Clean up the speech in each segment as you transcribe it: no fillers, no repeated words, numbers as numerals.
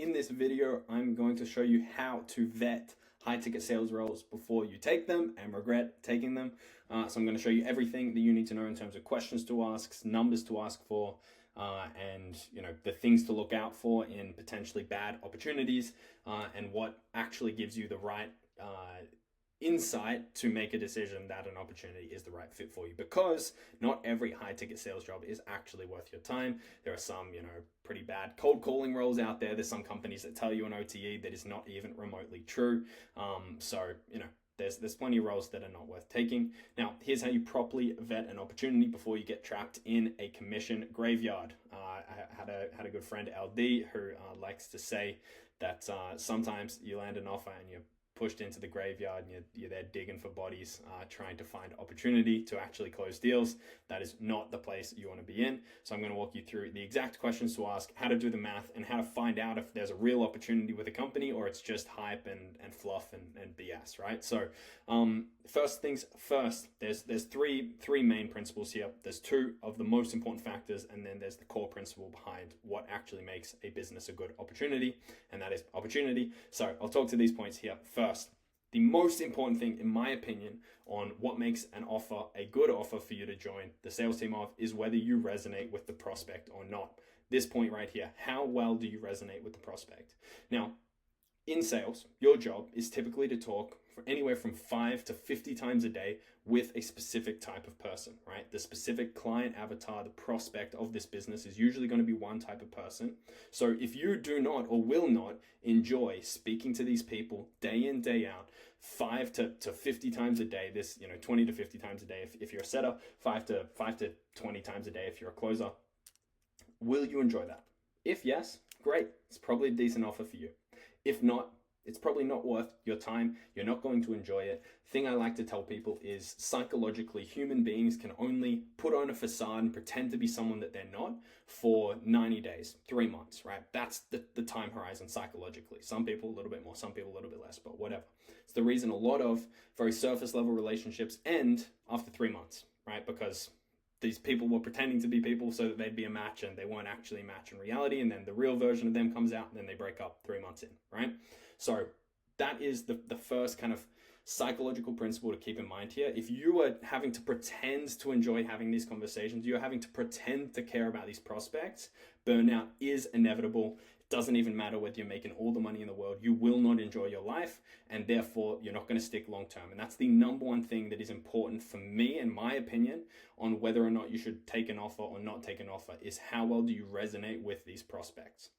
in this video, I'm going to show you how to vet high ticket sales roles before you take them and regret taking them. So I'm going to show you everything that you need to know in terms of questions to ask, numbers to ask for, and the things to look out for in potentially bad opportunities, and what actually gives you the right insight to make a decision that an opportunity is the right fit for you, because not every high ticket sales job is actually worth your time. There are some, pretty bad cold calling roles out there. There's some companies that tell you an OTE that is not even remotely true. There's plenty of roles that are not worth taking. Now, here's how you properly vet an opportunity before you get trapped in a commission graveyard. I had a good friend, LD, who likes to say that sometimes you land an offer and you're pushed into the graveyard and you're there digging for bodies, trying to find opportunity to actually close deals. That is not the place you want to be in. So I'm going to walk you through the exact questions to ask, how to do the math, and how to find out if there's a real opportunity with a company or it's just hype and fluff and BS, right? So first things first, there's three main principles here. There's two of the most important factors, and then there's the core principle behind what actually makes a business a good opportunity, and that is opportunity. So I'll talk to these points here first. The most important thing, in my opinion, on what makes an offer a good offer for you to join the sales team of is whether you resonate with the prospect or not. This point right here, how well do you resonate with the prospect? Now, in sales, your job is typically to talk for anywhere from 5 to 50 times a day with a specific type of person, right? The specific client avatar, the prospect of this business is usually going to be one type of person. So if you do not or will not enjoy speaking to these people day in, day out, 5 to 50 times a day, 20 to 50 times a day if you're a setter, 5 to 20 times a day if you're a closer, will you enjoy that? If yes, great. It's probably a decent offer for you. If not, it's probably not worth your time. You're not going to enjoy it. Thing I like to tell people is psychologically, human beings can only put on a facade and pretend to be someone that they're not for 90 days, 3 months, right? That's the time horizon psychologically. Some people a little bit more, some people a little bit less, but whatever. It's the reason a lot of very surface level relationships end after 3 months, right? Because these people were pretending to be people so that they'd be a match, and they weren't actually a match in reality. And then the real version of them comes out, and then they break up 3 months in, right? So that is the first kind of psychological principle to keep in mind here. If you are having to pretend to enjoy having these conversations, you're having to pretend to care about these prospects, burnout is inevitable. It doesn't even matter whether you're making all the money in the world. You will not enjoy your life, and therefore you're not going to stick long term. And that's the number one thing that is important for me, in my opinion, on whether or not you should take an offer or not take an offer, is how well do you resonate with these prospects.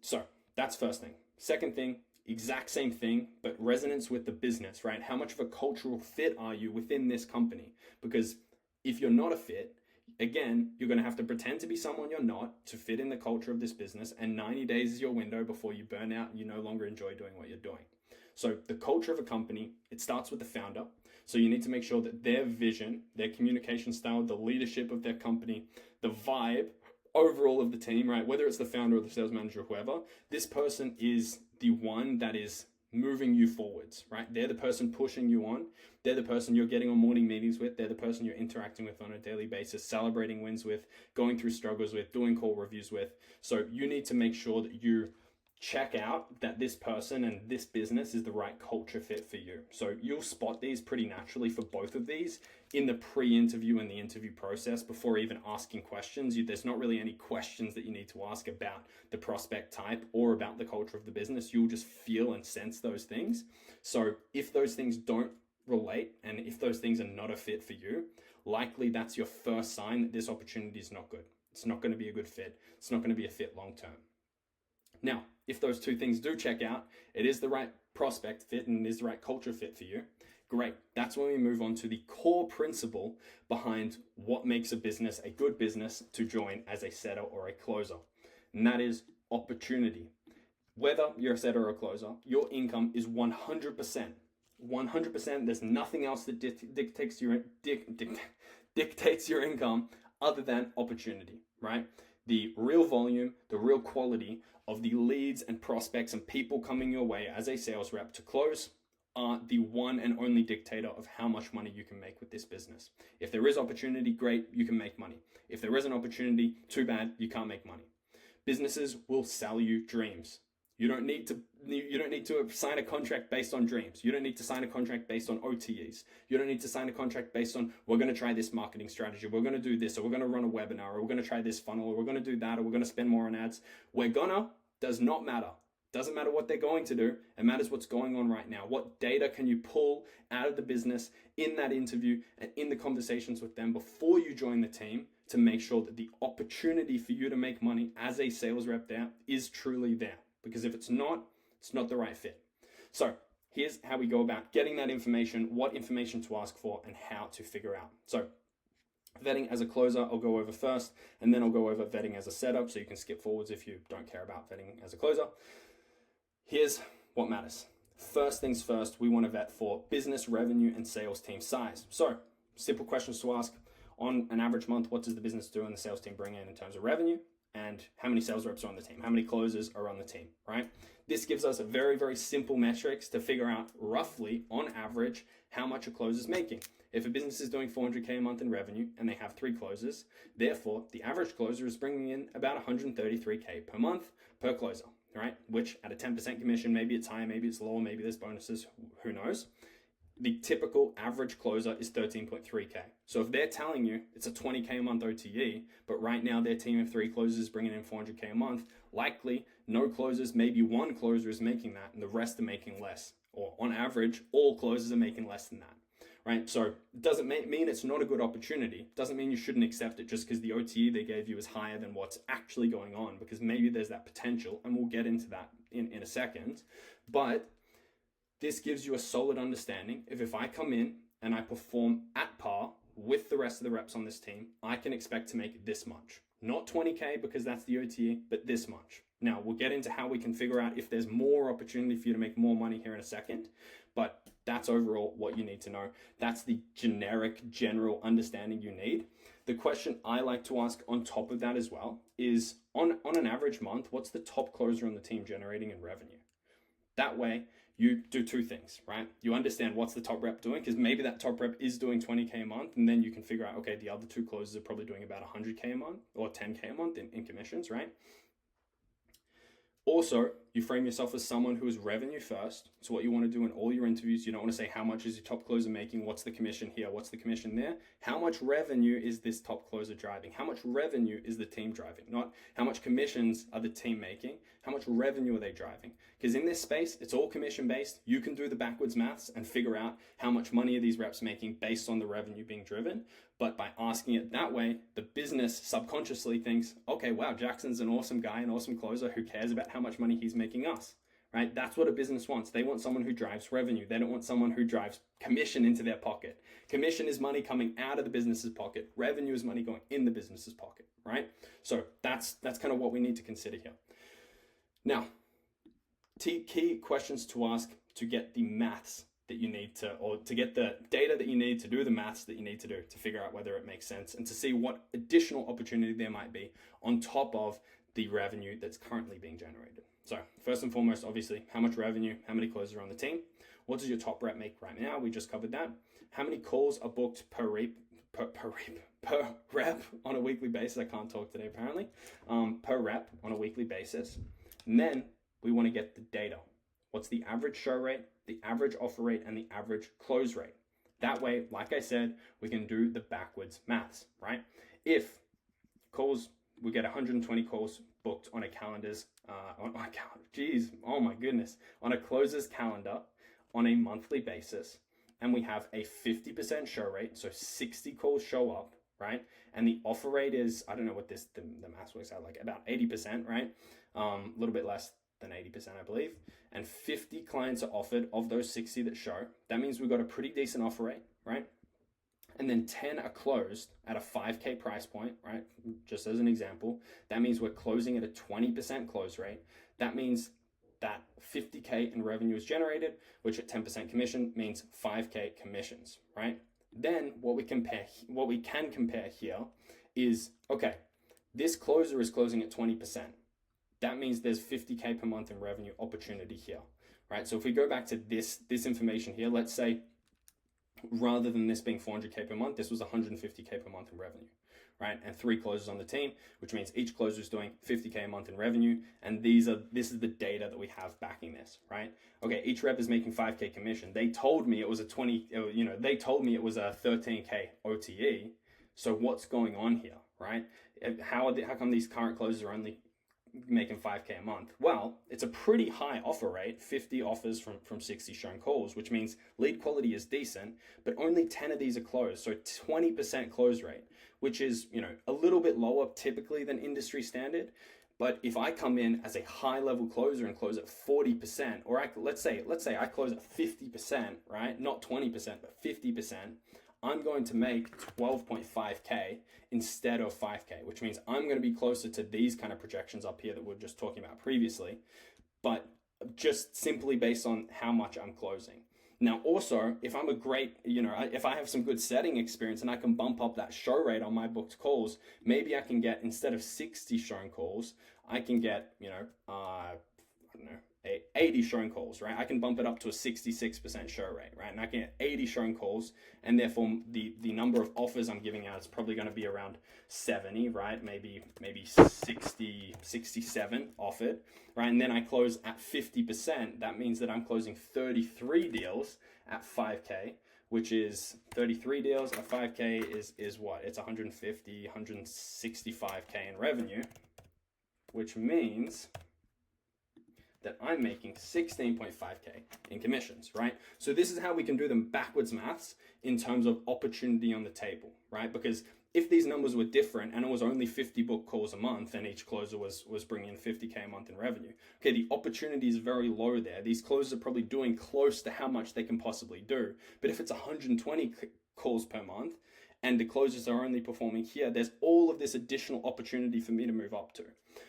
So that's first thing. Second thing, exact same thing, but resonance with the business, right? How much of a cultural fit are you within this company? Because if you're not a fit, again, you're going to have to pretend to be someone you're not to fit in the culture of this business, and 90 days is your window before you burn out and you no longer enjoy doing what you're doing. So the culture of a company, it starts with the founder. So you need to make sure that their vision, their communication style, the leadership of their company, the vibe overall of the team, right? Whether it's the founder or the sales manager or whoever, this person is the one that is moving you forwards, right? They're the person pushing you on. They're the person you're getting on morning meetings with. They're the person you're interacting with on a daily basis, celebrating wins with, going through struggles with, doing call reviews with. So you need to make sure that you check out that this person and this business is the right culture fit for you. So you'll spot these pretty naturally for both of these in the pre-interview and the interview process before even asking questions. There's not really any questions that you need to ask about the prospect type or about the culture of the business. You'll just feel and sense those things. So if those things don't relate, and if those things are not a fit for you, likely that's your first sign that this opportunity is not good. It's not going to be a good fit. It's not going to be a fit long term. Now, if those two things do check out, it is the right prospect fit and it is the right culture fit for you, great. That's when we move on to the core principle behind what makes a business a good business to join as a setter or a closer. And that is opportunity. Whether you're a setter or a closer, your income is 100%. 100%. There's nothing else that dictates your income other than opportunity, right? The real volume, the real quality of the leads and prospects and people coming your way as a sales rep to close are the one and only dictator of how much money you can make with this business. If there is opportunity, great, you can make money. If there is an opportunity, too bad, you can't make money. Businesses will sell you dreams. You don't need to sign a contract based on dreams. You don't need to sign a contract based on OTEs. You don't need to sign a contract based on, we're going to try this marketing strategy, we're going to do this, or we're going to run a webinar, or we're going to try this funnel, or we're going to do that, or we're going to spend more on ads. Does not matter. Doesn't matter what they're going to do. It matters what's going on right now. What data can you pull out of the business in that interview and in the conversations with them before you join the team to make sure that the opportunity for you to make money as a sales rep there is truly there. Because if it's not the right fit. So here's how we go about getting that information, what information to ask for, and how to figure out. So vetting as a closer, I'll go over first, and then I'll go over vetting as a setup, so you can skip forwards if you don't care about vetting as a closer. Here's what matters. First things first, we want to vet for business revenue and sales team size. So simple questions to ask. On an average month, what does the business do and the sales team bring in terms of revenue? And how many sales reps are on the team? How many closers are on the team, right? This gives us a very, very simple metrics to figure out roughly, on average, how much a closer is making. If a business is doing $400K a month in revenue and they have 3 closers, therefore, the average closer is bringing in about $133K per month per closer, right? Which at a 10% commission, maybe it's higher, maybe it's lower, maybe there's bonuses, who knows? The typical average closer is 13.3K. So if they're telling you it's a 20K a month OTE, but right now their team of 3 closers bringing in 400K a month, likely no closers, maybe 1 closer is making that and the rest are making less. Or on average, all closers are making less than that, right? So it doesn't mean it's not a good opportunity. It doesn't mean you shouldn't accept it just because the OTE they gave you is higher than what's actually going on, because maybe there's that potential, and we'll get into that in a second. But this gives you a solid understanding if I come in and I perform at par with the rest of the reps on this team, I can expect to make this much. Not 20K because that's the OTE, but this much. Now, we'll get into how we can figure out if there's more opportunity for you to make more money here in a second, but that's overall what you need to know. That's the general understanding you need. The question I like to ask on top of that as well is, on an average month, what's the top closer on the team generating in revenue? That way, you do 2 things, right? You understand what's the top rep doing, because maybe that top rep is doing 20K a month, and then you can figure out, okay, the other 2 closers are probably doing about 100K a month or 10K a month in commissions, right? Also, you frame yourself as someone who is revenue first. So what you want to do in all your interviews, you don't want to say how much is your top closer making, what's the commission here, what's the commission there. How much revenue is this top closer driving? How much revenue is the team driving? Not how much commissions are the team making, how much revenue are they driving? Because in this space, it's all commission based. You can do the backwards maths and figure out how much money are these reps making based on the revenue being driven. But by asking it that way, the business subconsciously thinks, okay, wow, Jackson's an awesome guy, an awesome closer who cares about how much money he's making us, right? That's what a business wants. They want someone who drives revenue. They don't want someone who drives commission into their pocket. Commission is money coming out of the business's pocket. Revenue is money going in the business's pocket, right? So that's kind of what we need to consider here. Now, key questions to ask to get the maths that you need to, or to get the data that you need to do the maths that you need to do to figure out whether it makes sense and to see what additional opportunity there might be on top of the revenue that's currently being generated. So first and foremost, obviously, how much revenue, how many closers are on the team? What does your top rep make right now? We just covered that. How many calls are booked per rep on a weekly basis? I can't talk today apparently. Per rep on a weekly basis. And then we want to get the data. What's the average show rate, the average offer rate, and the average close rate? That way, like I said, we can do the backwards maths, right? If we get 120 calls booked on a calendar's, on a closer's calendar on a monthly basis, and we have a 50% show rate, so 60 calls show up, right? And the offer rate is, I don't know what the maths works out like, about 80%, right? A little bit less than 80%, I believe. And 50 clients are offered of those 60 that show. That means we've got a pretty decent offer rate, right? And then 10 are closed at a 5K price point, right? Just as an example, that means we're closing at a 20% close rate. That means that 50K in revenue is generated, which at 10% commission means 5K commissions, right? Then what we can compare here is, okay, this closer is closing at 20%. That means there's 50K per month in revenue opportunity here, right? So if we go back to this information here, let's say rather than this being 400K per month, this was 150K per month in revenue, right? And 3 closers on the team, which means each closer is doing 50K a month in revenue. And this is the data that we have backing this, right? Okay, each rep is making 5K commission. They told me it was a 13K OTE. So what's going on here, right? How come these current closers are only making 5K a month? Well, it's a pretty high offer rate, 50 offers from 60 shown calls, which means lead quality is decent, but only 10 of these are closed. So 20% close rate, which is, a little bit lower typically than industry standard. But if I come in as a high level closer and close at 40%, or let's say I close at 50%, right? Not 20%, but 50%, I'm going to make 12.5K instead of 5K, which means I'm going to be closer to these kind of projections up here that we were just talking about previously, but just simply based on how much I'm closing. Now, also, if I'm if I have some good setting experience and I can bump up that show rate on my booked calls, maybe I can get, instead of 60 shown calls, I can get, 80 shown calls, right? I can bump it up to a 66% show rate, right? And I can get 80 shown calls, and therefore the number of offers I'm giving out is probably going to be around 70, right? Maybe 60, 67 offered, right? And then I close at 50%. That means that I'm closing 33 deals at 5K, which is 33 deals at 5K is what? It's 150, 165K in revenue, which means that I'm making 16.5K in commissions, right? So this is how we can do them backwards maths in terms of opportunity on the table, right? Because if these numbers were different and it was only 50 book calls a month and each closer was bringing in 50K a month in revenue, okay, the opportunity is very low there. These closers are probably doing close to how much they can possibly do. But if it's 120 calls per month and the closers are only performing here, there's all of this additional opportunity for me to move up to.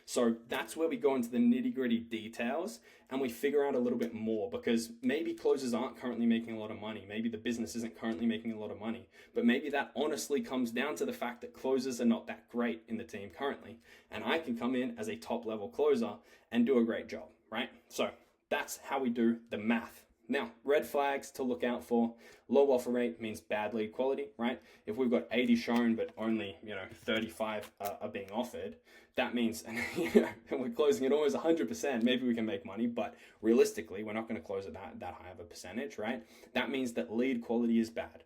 So that's where we go into the nitty-gritty details and we figure out a little bit more, because maybe closers aren't currently making a lot of money. Maybe the business isn't currently making a lot of money, but maybe that honestly comes down to the fact that closers are not that great in the team currently. And I can come in as a top level closer and do a great job, right? So that's how we do the math. Now, red flags to look out for. Low offer rate means bad lead quality, right? If we've got 80 shown, but only, 35 are being offered, that means, and we're closing at almost 100%, maybe we can make money, but realistically, we're not going to close at that high of a percentage, right? That means that lead quality is bad,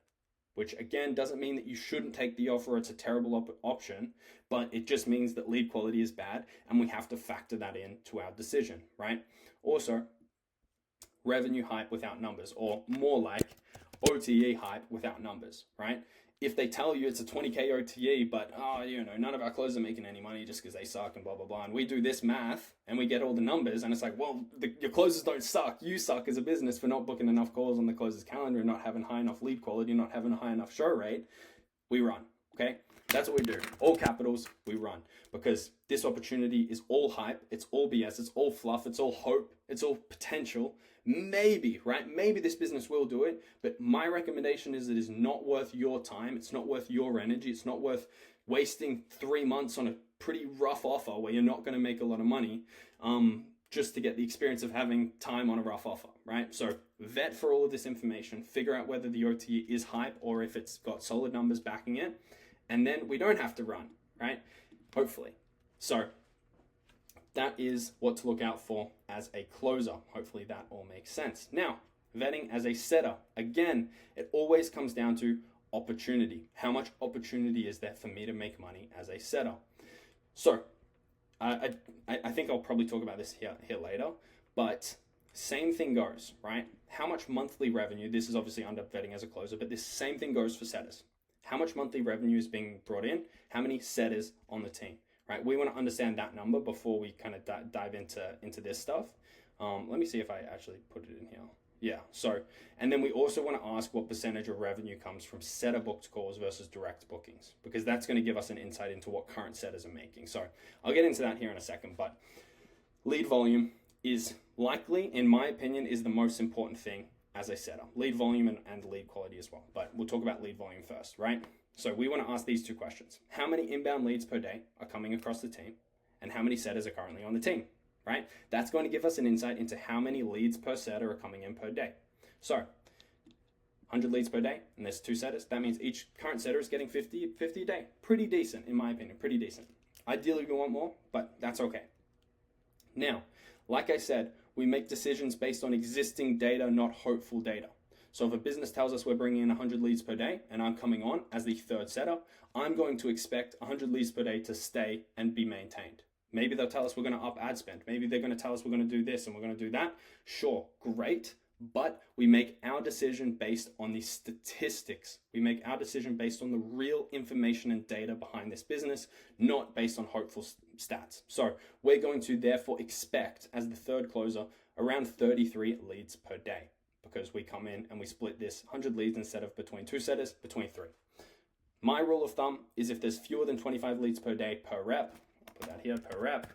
which again, doesn't mean that you shouldn't take the offer. It's a terrible option, but it just means that lead quality is bad, and we have to factor that into our decision, right? Also, revenue hype without numbers, or more like OTE hype without numbers, right? If they tell you it's a 20K OTE, but none of our closers are making any money just because they suck and blah, blah, blah, and we do this math and we get all the numbers and it's like, well, your closers don't suck. You suck as a business for not booking enough calls on the closer's calendar and not having high enough lead quality, not having a high enough show rate. We run, okay? That's what we do. All capitals, we run. Because this opportunity is all hype, it's all BS, it's all fluff, it's all hope, it's all potential. Maybe, right? Maybe this business will do it, but my recommendation is it is not worth your time. It's not worth your energy. It's not worth wasting 3 months on a pretty rough offer where you're not going to make a lot of money just to get the experience of having time on a rough offer, right? So vet for all of this information, figure out whether the OT is hype or if it's got solid numbers backing it, and then we don't have to run, right? Hopefully. So that is what to look out for as a closer. Hopefully that all makes sense. Now, vetting as a setter. Again, it always comes down to opportunity. How much opportunity is there for me to make money as a setter? So, I think I'll probably talk about this here later, but same thing goes, right? How much monthly revenue, this is obviously under vetting as a closer, but this same thing goes for setters. How much monthly revenue is being brought in? How many setters on the team? Right, we want to understand that number before we kind of dive into this stuff. Let me see if I actually put it in here. Yeah, so, and then we also want to ask what percentage of revenue comes from setter booked calls versus direct bookings, because that's going to give us an insight into what current setters are making. So I'll get into that here in a second, but lead volume is likely, in my opinion, is the most important thing as a setter. Lead volume and lead quality as well, but we'll talk about lead volume first, right? So we want to ask these two questions. How many inbound leads per day are coming across the team? And how many setters are currently on the team, right? That's going to give us an insight into how many leads per setter are coming in per day. So 100 leads per day, and there's 2 setters. That means each current setter is getting 50 a day. Pretty decent, in my opinion, pretty decent. Ideally, we want more, but that's okay. Now, like I said, we make decisions based on existing data, not hopeful data. So if a business tells us we're bringing in 100 leads per day and I'm coming on as the third setter, I'm going to expect 100 leads per day to stay and be maintained. Maybe they'll tell us we're going to up ad spend. Maybe they're going to tell us we're going to do this and we're going to do that. Sure, great. But we make our decision based on the statistics. We make our decision based on the real information and data behind this business, not based on hopeful stats. So we're going to therefore expect, as the third closer, around 33 leads per day, because we come in and we split this 100 leads instead of between 2 setters, between 3. My rule of thumb is if there's fewer than 25 leads per day per rep, I'll put that here, per rep,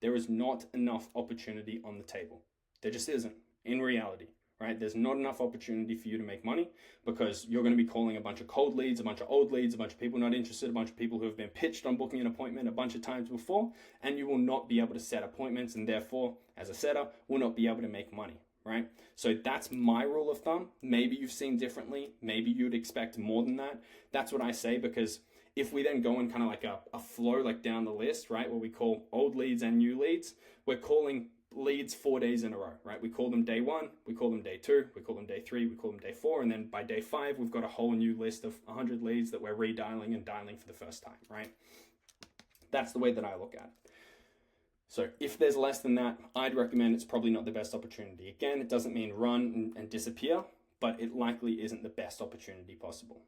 there is not enough opportunity on the table. There just isn't. In reality, right? There's not enough opportunity for you to make money because you're going to be calling a bunch of cold leads, a bunch of old leads, a bunch of people not interested, a bunch of people who have been pitched on booking an appointment a bunch of times before, and you will not be able to set appointments, and therefore, as a setter, will not be able to make money, right? So that's my rule of thumb. Maybe you've seen differently. Maybe you'd expect more than that. That's what I say, because if we then go in kind of like a flow like down the list, right, where we call old leads and new leads, we're calling leads 4 days in a row, right? We call them day 1, we call them day 2, we call them day 3, we call them day 4, and then by day 5, we've got a whole new list of 100 leads that we're redialing and dialing for the first time, right? That's the way that I look at it. So if there's less than that, I'd recommend it's probably not the best opportunity. Again, it doesn't mean run and disappear, but it likely isn't the best opportunity possible.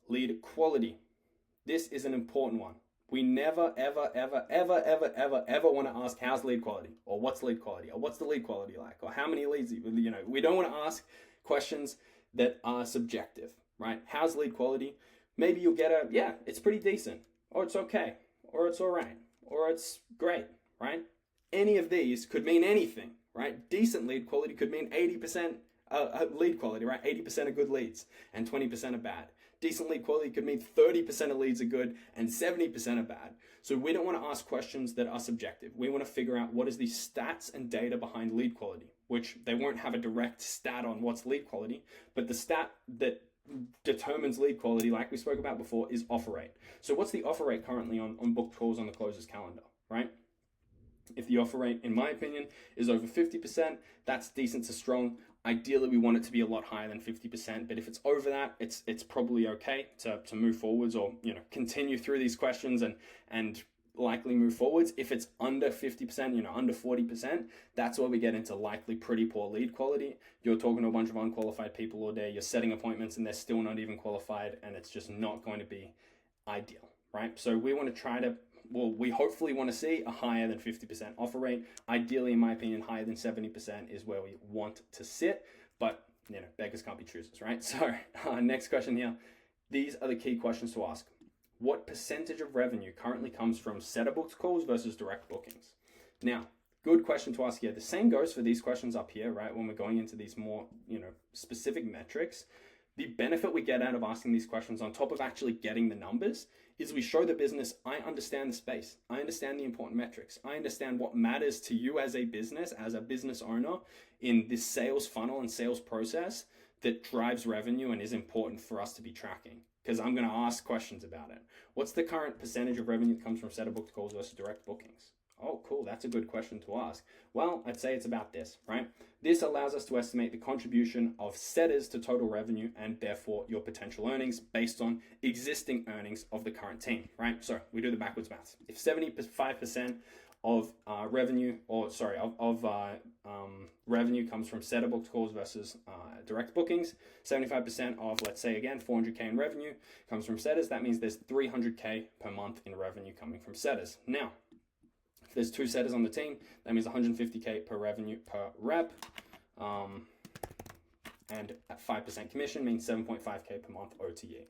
Lead quality. This is an important one. We never, ever, ever, ever, ever, ever, ever want to ask how's lead quality, or what's lead quality, or what's the lead quality like, or how many leads, we don't want to ask questions that are subjective, right? How's lead quality? Maybe you'll get yeah, it's pretty decent, or it's okay, or it's all right, or it's great, right? Any of these could mean anything, right? Decent lead quality could mean 80% lead quality, right? 80% of good leads and 20% are bad. Decent lead quality could mean 30% of leads are good and 70% are bad. So we don't want to ask questions that are subjective. We want to figure out what is the stats and data behind lead quality, which they won't have a direct stat on what's lead quality, but the stat that determines lead quality, like we spoke about before, is offer rate. So what's the offer rate currently on booked calls on the closer's calendar, right? If the offer rate, in my opinion, is over 50%, that's decent to strong. Ideally, we want it to be a lot higher than 50%, but if it's over that, it's probably okay to move forwards, or continue through these questions and likely move forwards. If it's under 50%, under 40%, that's where we get into likely pretty poor lead quality. You're talking to a bunch of unqualified people all day, you're setting appointments and they're still not even qualified, and it's just not going to be ideal, right? So we want to try to, we hopefully want to see a higher than 50% offer rate. Ideally, in my opinion, higher than 70% is where we want to sit, but beggars can't be choosers, right? So next question here. These are the key questions to ask. What percentage of revenue currently comes from setter booked calls versus direct bookings? Now, good question to ask here. The same goes for these questions up here, right? When we're going into these more, specific metrics, the benefit we get out of asking these questions on top of actually getting the numbers is we show the business, I understand the space. I understand the important metrics. I understand what matters to you as a business owner in this sales funnel and sales process that drives revenue and is important for us to be tracking. Because I'm going to ask questions about it. What's the current percentage of revenue that comes from setter booked calls versus direct bookings? Oh, cool. That's a good question to ask. Well, I'd say it's about this, right? This allows us to estimate the contribution of setters to total revenue and therefore your potential earnings based on existing earnings of the current team, right? So we do the backwards maths. If 75% of revenue comes from setter booked calls versus direct bookings, 75% of, let's say again, 400K in revenue comes from setters. That means there's 300K per month in revenue coming from setters. Now, if there's 2 setters on the team, that means 150K per revenue per rep. And at 5% commission means 7.5K per month OTE,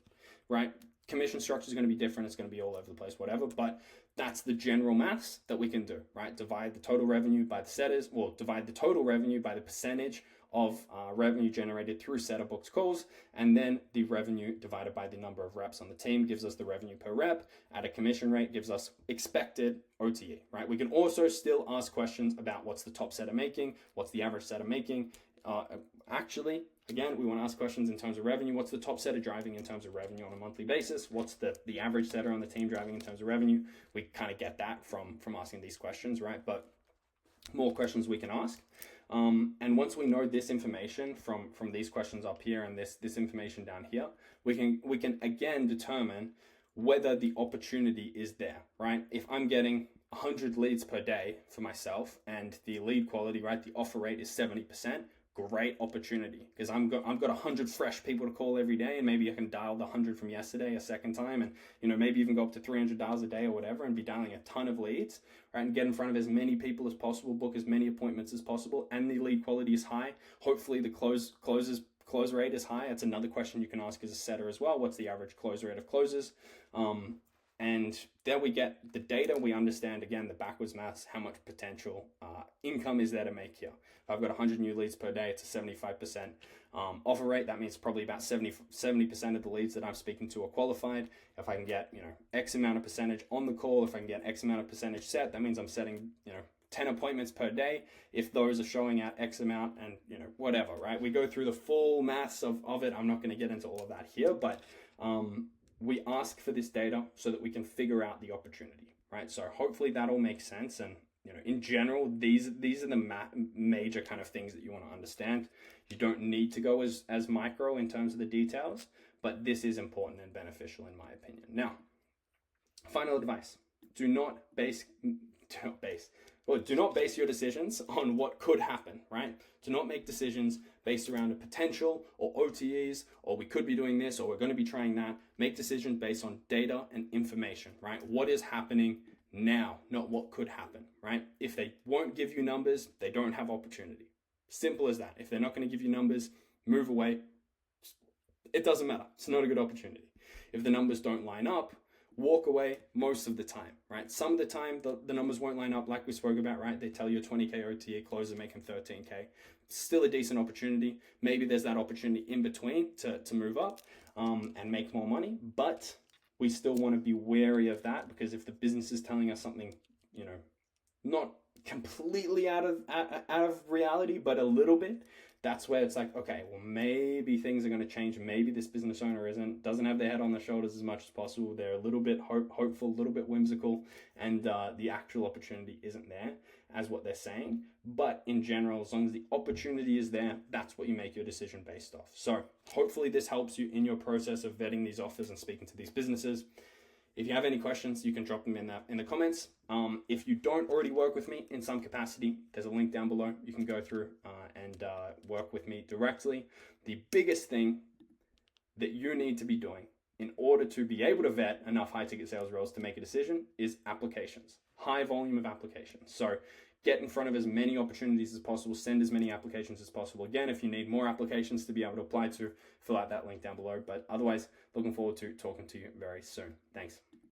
right? Commission structure is going to be different. It's going to be all over the place, whatever. But that's the general maths that we can do, right? Divide the total revenue by the setters, or divide the total revenue by the percentage of revenue generated through setter booked calls, and then the revenue divided by the number of reps on the team gives us the revenue per rep. At a commission rate gives us expected OTE, right? We can also still ask questions about what's the top setter making, what's the average setter making. Actually, again, we want to ask questions in terms of revenue. What's the top setter driving in terms of revenue on a monthly basis? What's the average setter on the team driving in terms of revenue? We kind of get that from asking these questions, right? But more questions we can ask. And once we know this information from these questions up here and this information down here, we can again determine whether the opportunity is there, right? If I'm getting 100 leads per day for myself and the lead quality, right, the offer rate is 70%, great opportunity, because I've got 100 fresh people to call every day, and maybe I can dial the 100 from yesterday a second time, and maybe even go up to 300 dials a day or whatever, and be dialing a ton of leads, right, and get in front of as many people as possible, book as many appointments as possible, and the lead quality is high. Hopefully the close rate is high. That's another question you can ask as a setter as well. What's the average close rate of closes? And there we get the data. We understand, again, the backwards maths, how much potential income is there to make here. If I've got 100 new leads per day, it's a 75% offer rate. That means probably about 70% of the leads that I'm speaking to are qualified. If I can get, X amount of percentage on the call, if I can get X amount of percentage set, that means I'm setting, 10 appointments per day. If those are showing out X amount and, whatever, right? We go through the full maths of it. I'm not going to get into all of that here, but we ask for this data so that we can figure out the opportunity, right? So hopefully that all makes sense. And, in general, these are the major kind of things that you want to understand. You don't need to go as micro in terms of the details, but this is important and beneficial in my opinion. Now, final advice: do not base your decisions on what could happen, right? Do not make decisions based around a potential or OTEs, or we could be doing this, or we're going to be trying that. Make decisions based on data and information, right? What is happening now, not what could happen, right? If they won't give you numbers, they don't have opportunity. Simple as that. If they're not going to give you numbers, move away. It doesn't matter. It's not a good opportunity. If the numbers don't line up, walk away most of the time, right? Some of the time, the numbers won't line up like we spoke about, right? They tell you a 20K OTA close and make them 13K. Still a decent opportunity. Maybe there's that opportunity in between to move up and make more money, but we still want to be wary of that, because if the business is telling us something, not completely out of reality, but a little bit, that's where it's like, okay, well, maybe things are going to change. Maybe this business owner doesn't have their head on their shoulders as much as possible. They're a little bit hopeful, a little bit whimsical, and the actual opportunity isn't there as what they're saying. But in general, as long as the opportunity is there, that's what you make your decision based off. So hopefully this helps you in your process of vetting these offers and speaking to these businesses. If you have any questions, you can drop them in the comments. If you don't already work with me in some capacity, there's a link down below. You can go through and work with me directly. The biggest thing that you need to be doing in order to be able to vet enough high-ticket sales roles to make a decision is applications. High volume of applications. So get in front of as many opportunities as possible. Send as many applications as possible. Again, if you need more applications to be able to apply to, fill out that link down below. But otherwise, looking forward to talking to you very soon. Thanks.